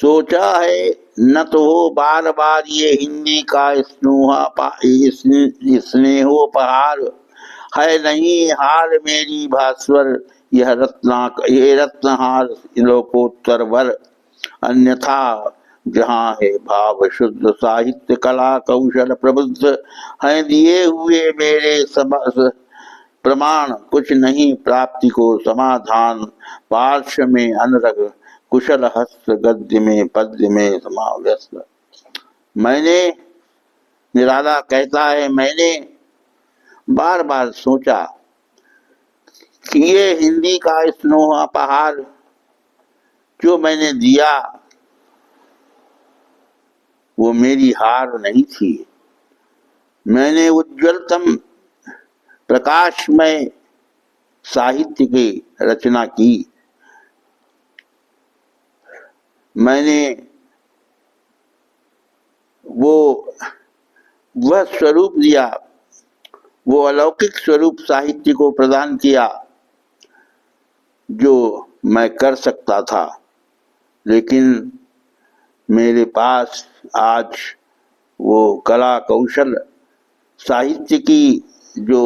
सोचा है न तो हो बार बार ये हिंदी का स्नेहोपहार। है नहीं हार मेरी भास्वर ये रत्नहार लोकोत्तर वर। अन्यथा जहाँ है भाव शुद्ध साहित्य कला कौशल प्रबुद्ध, हैं दिए हुए मेरे प्रमाण कुछ नहीं प्राप्ति को समाधान। पार्श्व में अनरग कुशल हस्त गद्य में पद्य में समाव्यस्त। मैंने, निराला कहता है, मैंने बार बार सोचा कि ये हिंदी का स्नेहोपहार जो मैंने दिया वो मेरी हार नहीं थी। मैंने उज्ज्वलतम प्रकाशमय साहित्य की रचना की। मैंने वह स्वरूप दिया, वो अलौकिक स्वरूप साहित्य को प्रदान किया जो मैं कर सकता था। लेकिन मेरे पास आज वो कला कौशल साहित्य की जो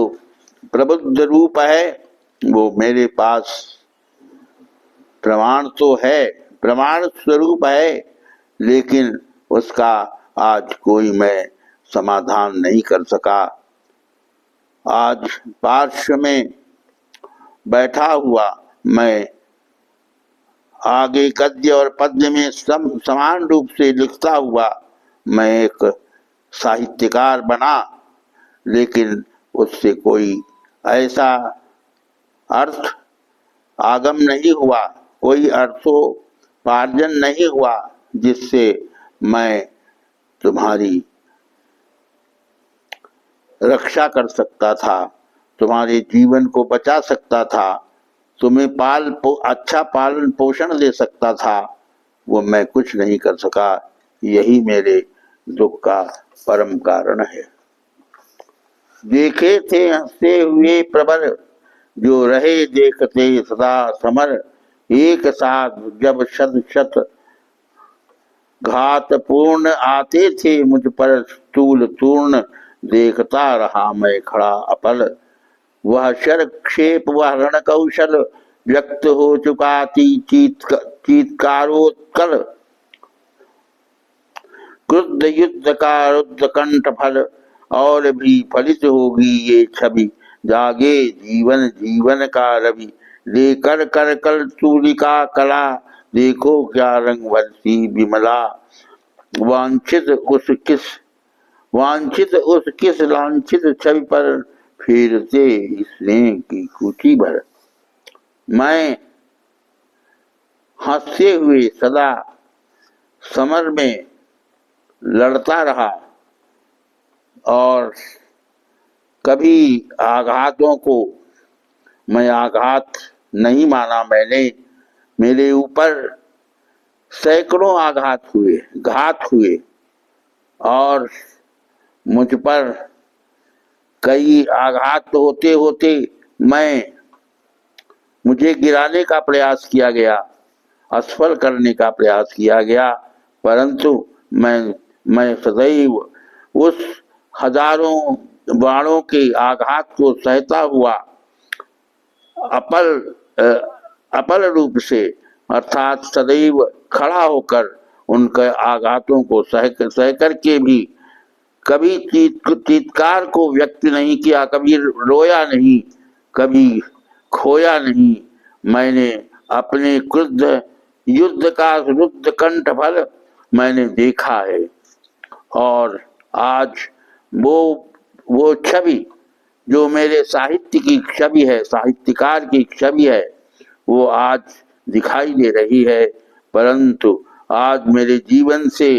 प्रबुद्ध रूप है वो मेरे पास प्रमाण तो है, प्रमाण स्वरूप है, लेकिन उसका आज कोई मैं समाधान नहीं कर सका। आज पार्श्व में बैठा हुआ मैं आगे गद्य और पद्य में समान रूप से लिखता हुआ मैं एक साहित्यकार बना, लेकिन उससे कोई ऐसा अर्थ आगम नहीं हुआ, कोई अर्थोपार्जन नहीं हुआ जिससे मैं तुम्हारी रक्षा कर सकता था, तुम्हारे जीवन को बचा सकता था, तुम्हें अच्छा पालन पोषण दे सकता था। वो मैं कुछ नहीं कर सका। यही मेरे दुख का परम कारण है। देखे थे हंसते हुए प्रबर, जो रहे देखते सदा समर। एक साथ जब शत शत घात पूर्ण आते थे मुझ पर स्थूल तूर्ण, देखता रहा मैं खड़ा अपल। वह शर क्षेप वह रण कौशल व्यक्त हो चुका चीत्कारोत्कल। क्रुद्ध युद्ध का रुद्ध कंठ फल, और भी फलित होगी ये छवि। जागे जीवन जीवन का रवि, लेकर कर कल तूलिका कला। देखो क्या रंग भरती विमला, वांछित उस किस लांछित छवि पर फेरते स्नेह की कुची भर। मैं हंसते हुए सदा समर में लड़ता रहा और कभी आघातों को मैं आघात नहीं माना। मेरे ऊपर सैकड़ों आघात हुए, घात हुए, और मुझ पर कई आघात होते होते मुझे गिराने का प्रयास किया गया, असफल करने का प्रयास किया गया, परंतु मैं सदैव उस हजारों बाणों के आघात को सहता हुआ अपल रूप से, अर्थात सदैव खड़ा होकर उनके आघातों को सह करके भी कभी चीत्कार को व्यक्त नहीं किया, कभी रोया नहीं, कभी खोया नहीं। मैंने अपने क्रुद्ध युद्ध का रुद्ध कंठ फल मैंने देखा है, और आज वो छवि जो मेरे साहित्य की छवि है, साहित्यकार की छवि है, वो आज दिखाई दे रही है। परंतु आज मेरे जीवन से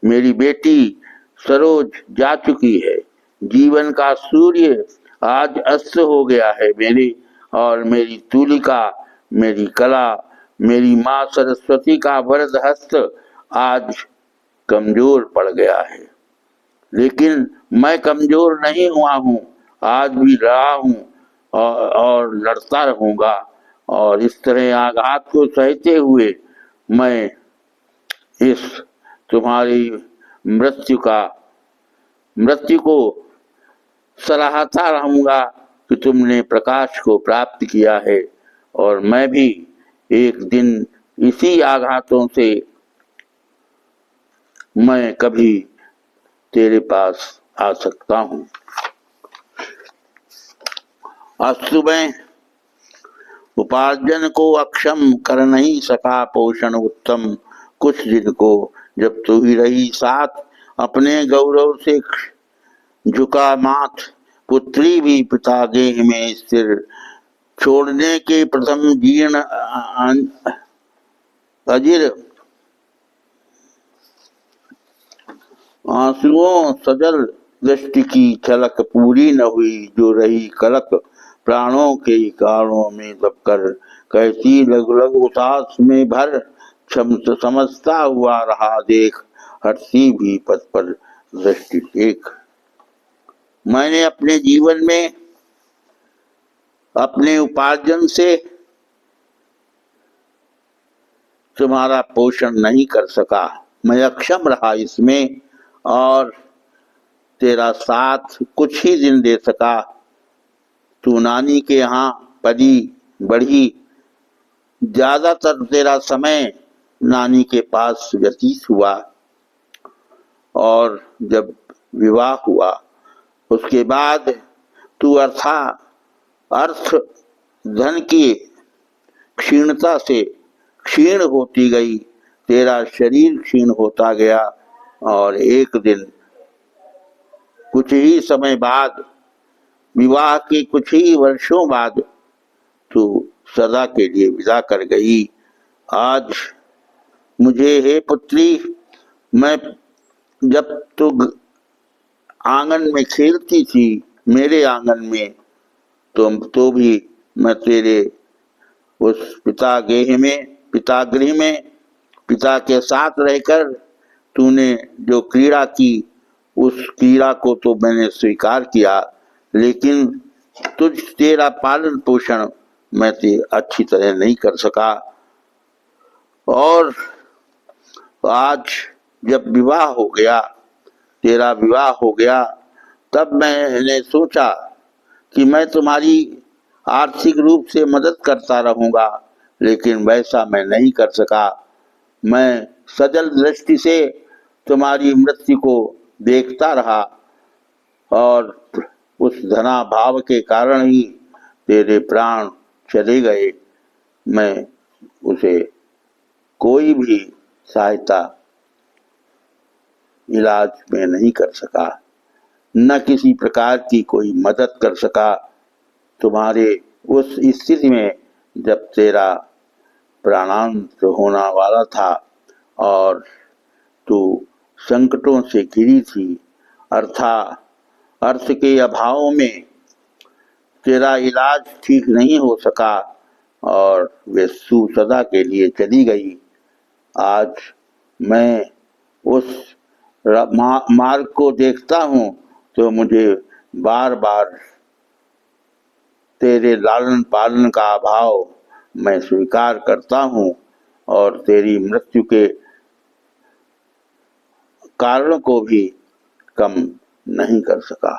मेरी बेटी सरोज जा चुकी है। जीवन का सूर्य आज अस्त हो गया है मेरी, और मेरी तूलिका, मेरी कला, मेरी माँ सरस्वती का वरद हस्त आज कमजोर पड़ गया है। लेकिन मैं कमजोर नहीं हुआ हूँ, आज भी रहा हूँ और लड़ता रहूंगा। और इस तरह आघात को सहते हुए मैं इस तुम्हारी मृत्यु को सराहता रहूंगा कि तुमने प्रकाश को प्राप्त किया है, और मैं भी एक दिन इसी आघातों से मैं कभी तेरे पास आ सकता हूँ। अस्तु मैं उपार्जन को अक्षम कर नहीं सका पोषण उत्तम, कुछ दिन को जब तू ही रही साथ अपने गौरव से झुका माथ, पुत्री भी पिता गेह में स्थिर छोड़ने के प्रथम जीर्ण अजिर आंसुओं सजल दृष्टि की झलक पूरी न हुई जो रही कलक, प्राणों के कारणों में दबकर कैसी लग लग उदास में भर समझता हुआ रहा देख, हटती भी पथ पर दृष्टि टेक। मैंने अपने जीवन में अपने उपार्जन से तुम्हारा पोषण नहीं कर सका, मैं अक्षम रहा इसमें, और तेरा साथ कुछ ही दिन दे सका। तू नानी के यहाँ पली बढ़ी, ज्यादातर तेरा समय नानी के पास व्यतीत हुआ, और जब विवाह हुआ उसके बाद तू अर्थ धन की क्षीणता से क्षीण होती गई, तेरा शरीर क्षीण होता गया, और एक दिन कुछ ही समय बाद, विवाह के कुछ ही वर्षों बाद तू सदा के लिए विदा कर गई। आज मुझे हे पुत्री, मैं जब तू आंगन में खेलती थी मेरे आंगन में, तो भी मैं तेरे उस पितागृह में पिता के साथ रहकर तूने जो क्रीड़ा की उस क्रीड़ा को तो मैंने स्वीकार किया, लेकिन तेरा पालन पोषण मैं अच्छी तरह नहीं कर सका। और आज जब विवाह हो गया, तेरा विवाह हो गया, तब मैंने सोचा कि मैं तुम्हारी आर्थिक रूप से मदद करता रहूंगा, लेकिन वैसा मैं नहीं कर सका। मैं सजल दृष्टि से तुम्हारी मृत्यु को देखता रहा, और उस धना भाव के कारण ही तेरे प्राण चले गए। मैं उसे कोई भी सहायता इलाज में नहीं कर सका, न किसी प्रकार की कोई मदद कर सका। तुम्हारे उस स्थिति में जब तेरा प्राणांत होना वाला था और तू संकटों से घिरी थी, अर्थ के अभाव में तेरा इलाज ठीक नहीं हो सका और वे सदा के लिए चली गई। आज मैं उस मार्ग को देखता हूँ तो मुझे बार बार तेरे लालन पालन का अभाव मैं स्वीकार करता हूँ, और तेरी मृत्यु के कारण को भी कम नहीं कर सका।